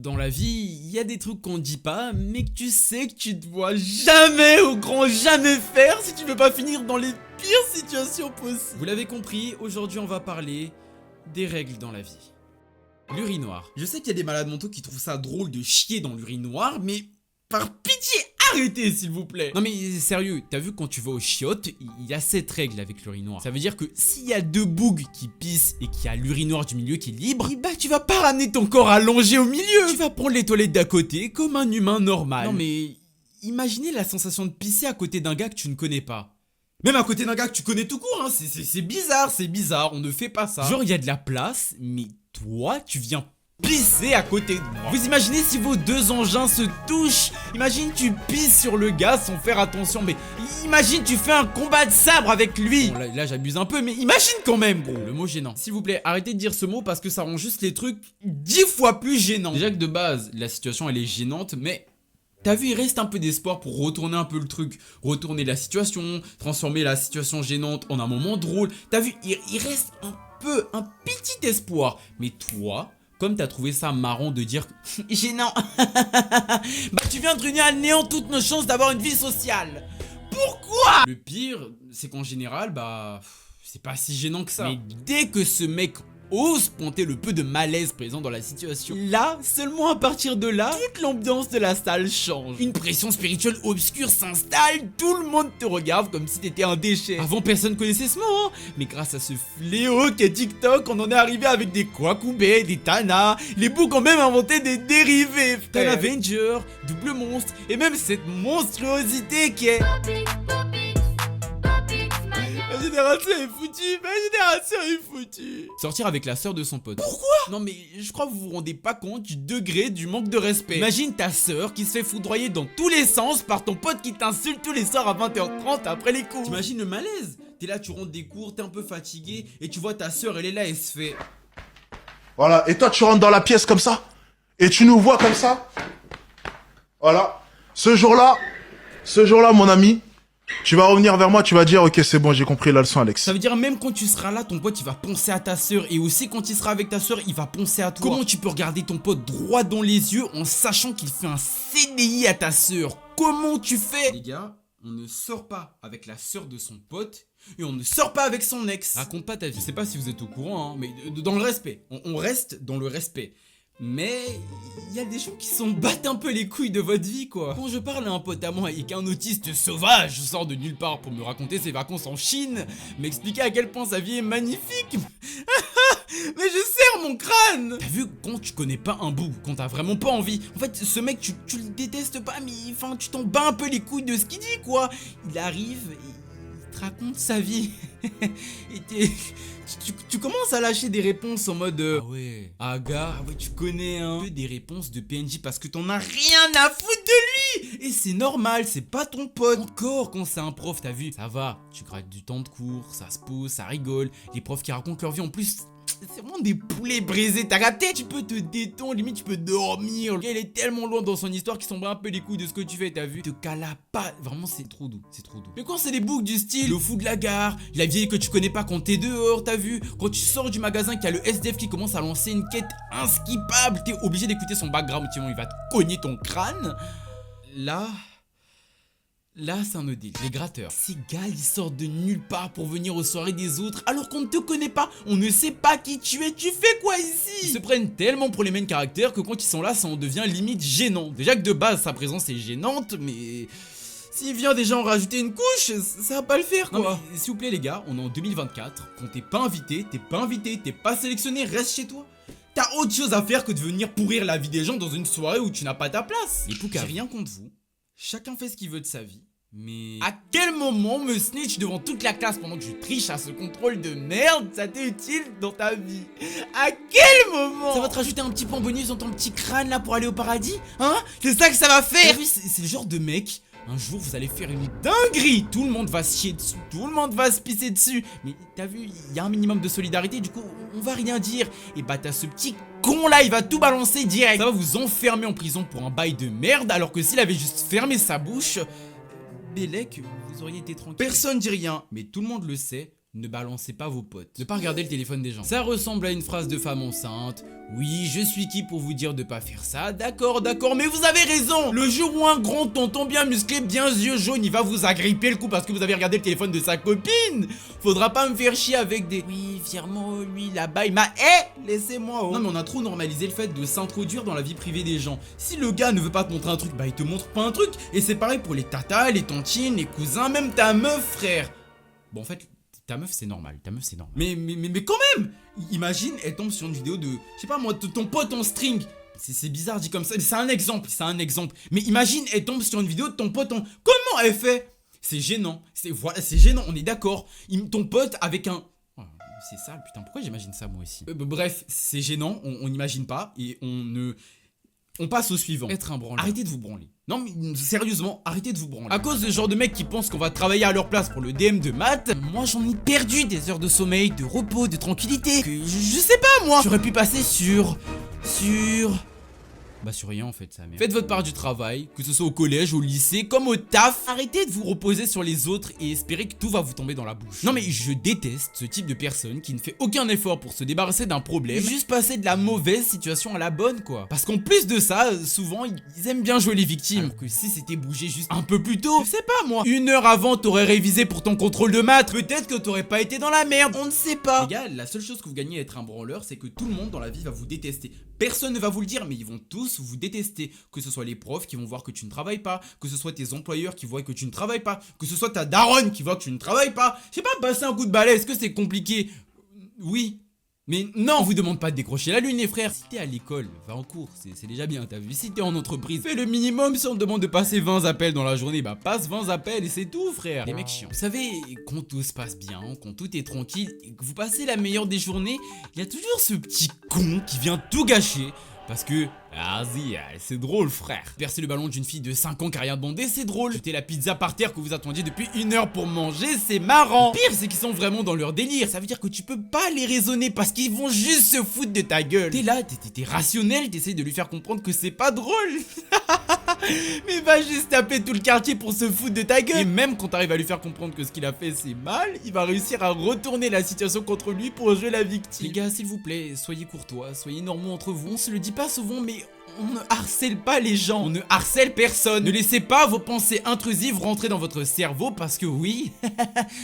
Dans la vie, il y a des trucs qu'on dit pas, mais que tu sais que tu dois jamais au grand jamais faire si tu veux pas finir dans les pires situations possibles. Vous l'avez compris, aujourd'hui on va parler des règles dans la vie. L'urinoir. Je sais qu'il y a des malades mentaux qui trouvent ça drôle de chier dans l'urinoir, mais par pitié, arrêtez s'il vous plaît. Non mais sérieux, t'as vu quand tu vas aux chiottes, il y a cette règle avec l'urinoir. Ça veut dire que s'il y a deux bougs qui pissent et qu'il y a l'urinoir du milieu qui est libre, bah tu vas pas ramener ton corps allongé au milieu. Tu vas prendre les toilettes d'à côté comme un humain normal. Non mais imaginez la sensation de pisser à côté d'un gars que tu ne connais pas. Même à côté d'un gars que tu connais tout court, hein, c'est bizarre, on ne fait pas ça. Genre il y a de la place, mais toi tu viens pisser à côté de moi. Vous imaginez si vos deux engins se touchent? Imagine tu pisses sur le gars sans faire attention, mais imagine tu fais un combat de sabre avec lui. Bon, là j'abuse un peu, mais imagine quand même gros. Le mot gênant. S'il vous plaît, arrêtez de dire ce mot parce que ça rend juste les trucs 10 fois plus gênants. Déjà que de base, la situation elle est gênante, mais t'as vu, il reste un peu d'espoir pour retourner un peu le truc, retourner la situation, transformer la situation gênante en un moment drôle. T'as vu, il reste un petit espoir. Mais toi, comme t'as trouvé ça marrant de dire gênant, bah tu viens de ruiner à néant toutes nos chances d'avoir une vie sociale. Pourquoi? Le pire, c'est qu'en général, bah c'est pas si gênant que ça. Mais dès que ce mec ose pointer le peu de malaise présent dans la situation, là, seulement à partir de là, toute l'ambiance de la salle change. Une pression spirituelle obscure s'installe, tout le monde te regarde comme si t'étais un déchet. Avant, personne connaissait ce mot, hein, mais grâce à ce fléau qu'est TikTok, on en est arrivé avec des Kwakubé, des Tana, les boucs ont même inventé des dérivés, frère. T'as l'Avenger, Double Monstre, et même cette monstruosité qui est... Ma génération est foutue. Sortir avec la sœur de son pote. Pourquoi? Non mais je crois que vous vous rendez pas compte du degré du manque de respect. Imagine ta sœur qui se fait foudroyer dans tous les sens par ton pote qui t'insulte tous les soirs à 20h30 après les cours. T'imagines le malaise? T'es là, tu rentres des cours, t'es un peu fatigué et tu vois ta sœur, elle est là, elle se fait... Voilà, et toi tu rentres dans la pièce comme ça, et tu nous vois comme ça. Voilà, ce jour-là, mon ami, tu vas revenir vers moi, tu vas dire ok c'est bon, j'ai compris la leçon Alex. Ça veut dire même quand tu seras là, ton pote il va penser à ta sœur, et aussi quand il sera avec ta sœur, il va penser à toi. Comment tu peux regarder ton pote droit dans les yeux en sachant qu'il fait un CDI à ta sœur? Comment tu fais? Les gars, on ne sort pas avec la sœur de son pote et on ne sort pas avec son ex. Raconte pas ta vie. Je sais pas si vous êtes au courant, hein, mais dans le respect. On reste dans le respect. Mais il y a des gens qui s'en battent un peu les couilles de votre vie quoi. Quand je parle à un pote à moi et qu'un autiste sauvage sort de nulle part pour me raconter ses vacances en Chine, m'expliquer à quel point sa vie est magnifique. Mais je serre mon crâne. T'as vu, quand tu connais pas un bout, quand t'as vraiment pas envie, en fait ce mec tu le détestes pas, mais enfin tu t'en bats un peu les couilles de ce qu'il dit quoi. Il arrive et il te raconte sa vie. Et tu commences à lâcher des réponses en mode ah ouais, gars, ah ouais tu connais hein. Des réponses de PNJ parce que t'en as rien à foutre de lui. Et c'est normal, c'est pas ton pote. Encore quand c'est un prof, t'as vu, ça va, tu grattes du temps de cours, ça se pose, ça rigole. Les profs qui racontent leur vie en plus, c'est vraiment des poulets brisés, t'as capté? Tu peux te détendre, limite tu peux dormir. Le gars il est tellement loin dans son histoire qu'il s'en bat un peu les couilles de ce que tu fais, t'as vu? Te cala pas, vraiment c'est trop doux, c'est trop doux. Mais quand c'est des boucs du style, le fou de la gare, la vieille que tu connais pas quand t'es dehors, t'as vu? Quand tu sors du magasin qu'il y a le SDF qui commence à lancer une quête inskippable, t'es obligé d'écouter son background, sinon il va te cogner ton crâne. Là, c'est un deal. Les gratteurs. Ces gars, ils sortent de nulle part pour venir aux soirées des autres alors qu'on ne te connaît pas. On ne sait pas qui tu es. Tu fais quoi ici? Ils se prennent tellement pour les main caractères que quand ils sont là, ça en devient limite gênant. Déjà que de base, sa présence est gênante, mais... s'il vient déjà en rajouter une couche, ça va pas le faire quoi. Non mais s'il vous plaît les gars, on est en 2024. Quand t'es pas invité, t'es pas sélectionné, reste chez toi. T'as autre chose à faire que de venir pourrir la vie des gens dans une soirée où tu n'as pas ta place. Et Pouka, j'ai rien contre vous. Chacun fait ce qu'il veut de sa vie. Mais à quel moment me snitch devant toute la classe pendant que je triche à ce contrôle de merde, ça t'est utile dans ta vie? À quel moment? Ça va te rajouter un petit point bonus dans ton petit crâne là pour aller au paradis? Hein? C'est ça que ça va faire? C'est le genre de mec, un jour vous allez faire une dinguerie, tout le monde va se chier dessus, tout le monde va se pisser dessus. Mais t'as vu, il y a un minimum de solidarité, du coup on va rien dire. Et bah t'as ce petit con là, il va tout balancer direct. Ça va vous enfermer en prison pour un bail de merde, alors que s'il avait juste fermé sa bouche... Bélec, vous auriez été tranquille. Personne dit rien, mais tout le monde le sait. ne balancez pas vos potes. Ne pas regarder le téléphone des gens. Ça ressemble à une phrase de femme enceinte. Oui, je suis qui pour vous dire de pas faire ça? D'accord, mais vous avez raison. Le jour où un grand tonton bien musclé, bien yeux jaunes, il va vous agripper le cou parce que vous avez regardé le téléphone de sa copine, faudra pas me faire chier avec des... Oui, fièrement, lui, là-bas, il m'a... laissez-moi, oh. Non, mais on a trop normalisé le fait de s'introduire dans la vie privée des gens. Si le gars ne veut pas te montrer un truc, bah il te montre pas un truc. Et c'est pareil pour les tatas, les tontines, les cousins, même ta meuf, frère. Bon, en fait... Ta meuf c'est normal, Mais quand même, imagine, elle tombe sur une vidéo de, je sais pas moi, ton pote en string. C'est bizarre dit comme ça, mais c'est un exemple. Mais imagine, elle tombe sur une vidéo de ton pote en... Comment elle fait? C'est gênant, c'est gênant, on est d'accord. Ton pote avec un... Oh, c'est ça, putain, pourquoi j'imagine ça moi aussi? Bref, c'est gênant, on n'imagine pas et on passe au suivant. Être un branleur. Arrêtez de vous branler. Non mais sérieusement, arrêtez de vous branler. À cause de ce genre de mecs qui pensent qu'on va travailler à leur place pour le DM de maths, moi j'en ai perdu des heures de sommeil, de repos, de tranquillité. Que je sais pas moi. J'aurais pu passer sur... Bah sur rien en fait ça merde. Faites votre part du travail, que ce soit au collège, au lycée, comme au taf. Arrêtez de vous reposer sur les autres et espérer que tout va vous tomber dans la bouche. Non mais je déteste ce type de personne qui ne fait aucun effort pour se débarrasser d'un problème, juste passer de la mauvaise situation à la bonne quoi. Parce qu'en plus de ça, souvent ils aiment bien jouer les victimes. Alors que si c'était bougé juste un peu plus tôt, je sais pas moi, 1 heure avant t'aurais révisé pour ton contrôle de maths, peut-être que t'aurais pas été dans la merde, on ne sait pas. Les gars, la seule chose que vous gagnez à être un branleur, c'est que tout le monde dans la vie va vous détester. Personne ne va vous le dire, mais ils vont tous vous détester. Que ce soit les profs qui vont voir que tu ne travailles pas, que ce soit tes employeurs qui voient que tu ne travailles pas, que ce soit ta daronne qui voit que tu ne travailles pas. Je sais pas, passer un coup de balai, est-ce que c'est compliqué? Oui. Mais non, on vous demande pas de décrocher la lune les frères. Si t'es à l'école, va en cours, c'est déjà bien, t'as vu. Si t'es en entreprise, fais le minimum. Si on te demande de passer 20 appels dans la journée, bah passe 20 appels et c'est tout frère. Les mecs chiants. Vous savez, quand tout se passe bien, quand tout est tranquille, et que vous passez la meilleure des journées, il y a toujours ce petit con qui vient tout gâcher. Parce que, vas-y, c'est drôle frère. Percer le ballon d'une fille de 5 ans qui a rien demandé, c'est drôle. Jeter la pizza par terre que vous attendiez depuis 1 heure pour manger, c'est marrant. Pire, c'est qu'ils sont vraiment dans leur délire. Ça veut dire que tu peux pas les raisonner parce qu'ils vont juste se foutre de ta gueule. T'es là, t'es rationnel, t'essayes de lui faire comprendre que c'est pas drôle. Mais va juste taper tout le quartier pour se foutre de ta gueule. Et même quand t'arrives à lui faire comprendre que ce qu'il a fait c'est mal, il va réussir à retourner la situation contre lui pour jouer la victime. Les gars, s'il vous plaît, soyez courtois, soyez normaux entre vous. On se le dit pas souvent, mais on ne harcèle pas les gens, on ne harcèle personne. Ne laissez pas vos pensées intrusives rentrer dans votre cerveau parce que oui,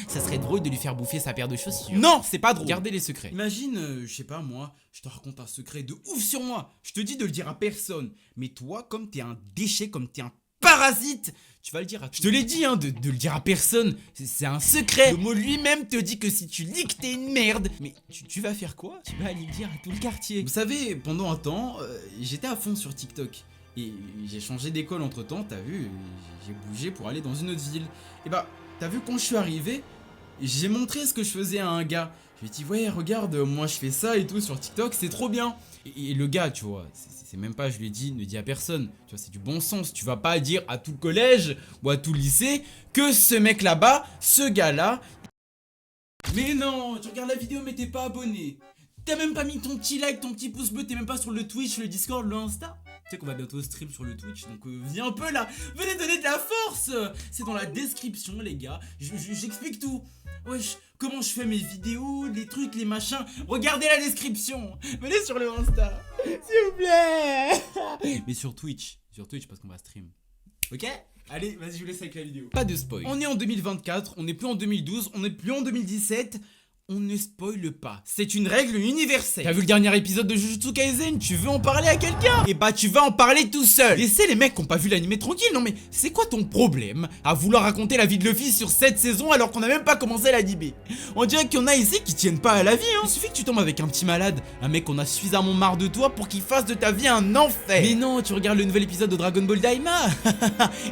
ça serait drôle de lui faire bouffer sa paire de chaussures. Non, c'est pas drôle. Gardez les secrets. Imagine, je sais pas moi, je te raconte un secret de ouf sur moi. Je te dis de le dire à personne. Mais toi, comme t'es un déchet, comme t'es un parasite, tu vas le dire à tout. Je te l'ai dit hein, de le dire à personne. C'est un secret. Le mot lui-même te dit que si tu leaks, t'es une merde. Mais tu vas faire quoi? Tu vas aller le dire à tout le quartier. Vous savez, pendant un temps, j'étais à fond sur TikTok. Et j'ai changé d'école entre temps, t'as vu, j'ai bougé pour aller dans une autre ville. Et bah, t'as vu quand je suis arrivé, j'ai montré ce que je faisais à un gars. Je lui ai dit, ouais, regarde, moi je fais ça et tout sur TikTok, c'est trop bien. Et le gars, tu vois, c'est même pas, je lui ai dit, ne dis à personne. Tu vois, c'est du bon sens. Tu vas pas dire à tout le collège ou à tout le lycée que ce mec là-bas, ce gars-là. Mais non, tu regardes la vidéo mais t'es pas abonné. T'as même pas mis ton petit like, ton petit pouce bleu, t'es même pas sur le Twitch, le Discord, le Insta. Tu sais qu'on va bientôt stream sur le Twitch, donc viens un peu là, venez donner de la force. C'est dans la description les gars, j'explique tout. Wesh, comment je fais mes vidéos, les trucs, les machins. Regardez la description. Venez sur le Insta, s'il vous plaît. Mais sur Twitch parce qu'on va stream. Ok? Allez, vas-y, je vous laisse avec la vidéo. Pas de spoil. On est en 2024, on n'est plus en 2012, on n'est plus en 2017. On ne spoile pas, c'est une règle universelle. T'as vu le dernier épisode de Jujutsu Kaisen? Tu veux en parler à quelqu'un? Et bah tu vas en parler tout seul. Laissez les mecs qui ont pas vu l'anime tranquille. Non mais c'est quoi ton problème à vouloir raconter la vie de Luffy sur 7 saisons alors qu'on a même pas commencé l'anime? On dirait qu'il y en a ici qui tiennent pas à la vie hein. Il suffit que tu tombes avec un petit malade, un mec qu'on a suffisamment marre de toi pour qu'il fasse de ta vie un enfer. Mais non, tu regardes le nouvel épisode de Dragon Ball Daima.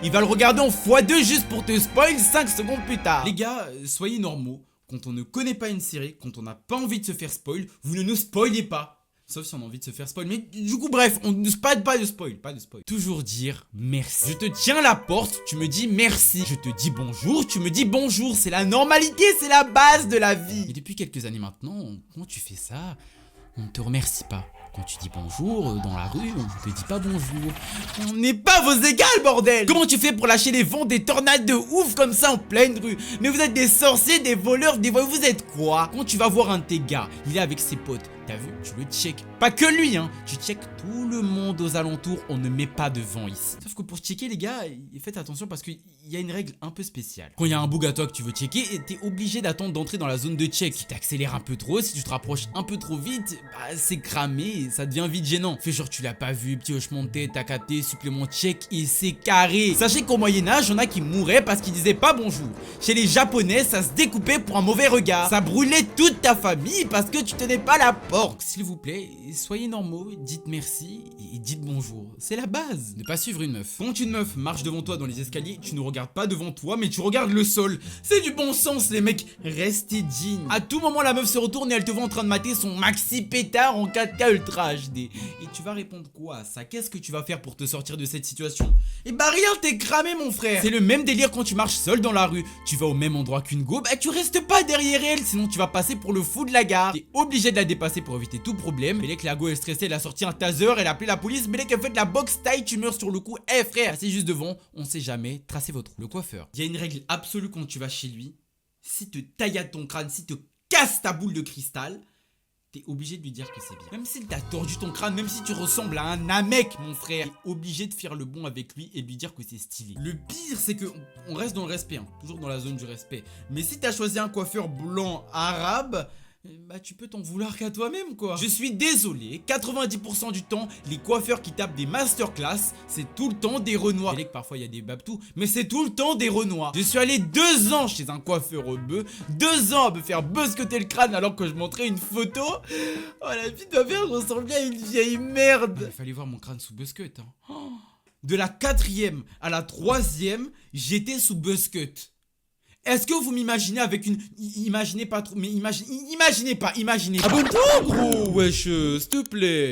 Il va le regarder en x2 juste pour te spoil 5 secondes plus tard. Les gars, soyez normaux. Quand on ne connaît pas une série, quand on n'a pas envie de se faire spoil, vous ne nous spoilez pas. Sauf si on a envie de se faire spoil. Mais du coup, bref, on ne pas de spoil. Pas de spoil. Toujours dire merci. Je te tiens la porte, tu me dis merci. Je te dis bonjour, tu me dis bonjour. C'est la normalité, c'est la base de la vie. Et depuis quelques années maintenant, quand tu fais ça, on ne te remercie pas. Quand tu dis bonjour dans la rue, on te dit pas bonjour. On n'est pas vos égales, bordel! Comment tu fais pour lâcher les vents des tornades de ouf comme ça en pleine rue? Mais vous êtes des sorciers, des voleurs, des voyous, vous êtes quoi? Quand tu vas voir un de tes gars, il est avec ses potes. T'as vu, tu le check. Pas que lui, hein. Tu check tout le monde aux alentours. On ne met pas de vent ici. Sauf que pour checker, les gars, faites attention parce qu'il y a une règle un peu spéciale. Quand il y a un bug à toi que tu veux checker, t'es obligé d'attendre d'entrer dans la zone de check. Si t'accélères un peu trop, si tu te rapproches un peu trop vite, bah c'est cramé, ça devient vite gênant. Fais genre tu l'as pas vu, petit hochement de tête, t'as capté, supplément check et c'est carré. Sachez qu'au Moyen-Âge, y'en a qui mouraient parce qu'ils disaient pas bonjour. Chez les Japonais, ça se découpait pour un mauvais regard. Ça brûlait toute ta famille parce que tu tenais pas la porte. S'il vous plaît, soyez normaux, dites merci et dites bonjour. C'est la base. Ne pas suivre une meuf. Quand une meuf marche devant toi dans les escaliers, tu ne regardes pas devant toi, mais tu regardes le sol. C'est du bon sens, les mecs. Restez dignes. À tout moment, la meuf se retourne et elle te voit en train de mater son maxi pétard en 4K Ultra HD. Et tu vas répondre quoi à ça? Qu'est-ce que tu vas faire pour te sortir de cette situation? Eh bah rien, t'es cramé, mon frère. C'est le même délire quand tu marches seul dans la rue. Tu vas au même endroit qu'une go, bah tu restes pas derrière elle, sinon tu vas passer pour le fou de la gare. T'es obligé de la dépasser pour éviter tout problème. Mais dès que la go est stressée, elle a sorti un taser, elle a appelé la police. Mais dès qu'elle fait de la boxe taille, tu meurs sur le coup. Eh frère, passez juste devant, on sait jamais, tracez votre route. Le coiffeur, il y a une règle absolue quand tu vas chez lui. Si te taillade ton crâne, si te casse ta boule de cristal, t'es obligé de lui dire que c'est bien. Même s'il t'a tordu ton crâne, même si tu ressembles à un Namek, mon frère, t'es obligé de faire le bon avec lui et de lui dire que c'est stylé. Le pire, c'est que on reste dans le respect, hein, toujours dans la zone du respect. Mais si t'as choisi un coiffeur blanc arabe, bah tu peux t'en vouloir qu'à toi-même quoi. Je suis désolé, 90% du temps, les coiffeurs qui tapent des masterclass, c'est tout le temps des renois. Et que parfois il y a des babtous, mais c'est tout le temps des renois. Je suis allé 2 ans chez un coiffeur au bœuf, 2 ans à me faire busqueter le crâne alors que je montrais une photo. Oh la vie de ma mère, je ressemble bien à une vieille merde. Il fallait voir mon crâne sous busquet, hein. Oh. De la 4e à la 3e, j'étais sous busquet. Est-ce que vous m'imaginez avec une... Imaginez pas trop... Mais imaginez pas, imaginez pas. Abonne-toi gros, wesh, s'il te plaît.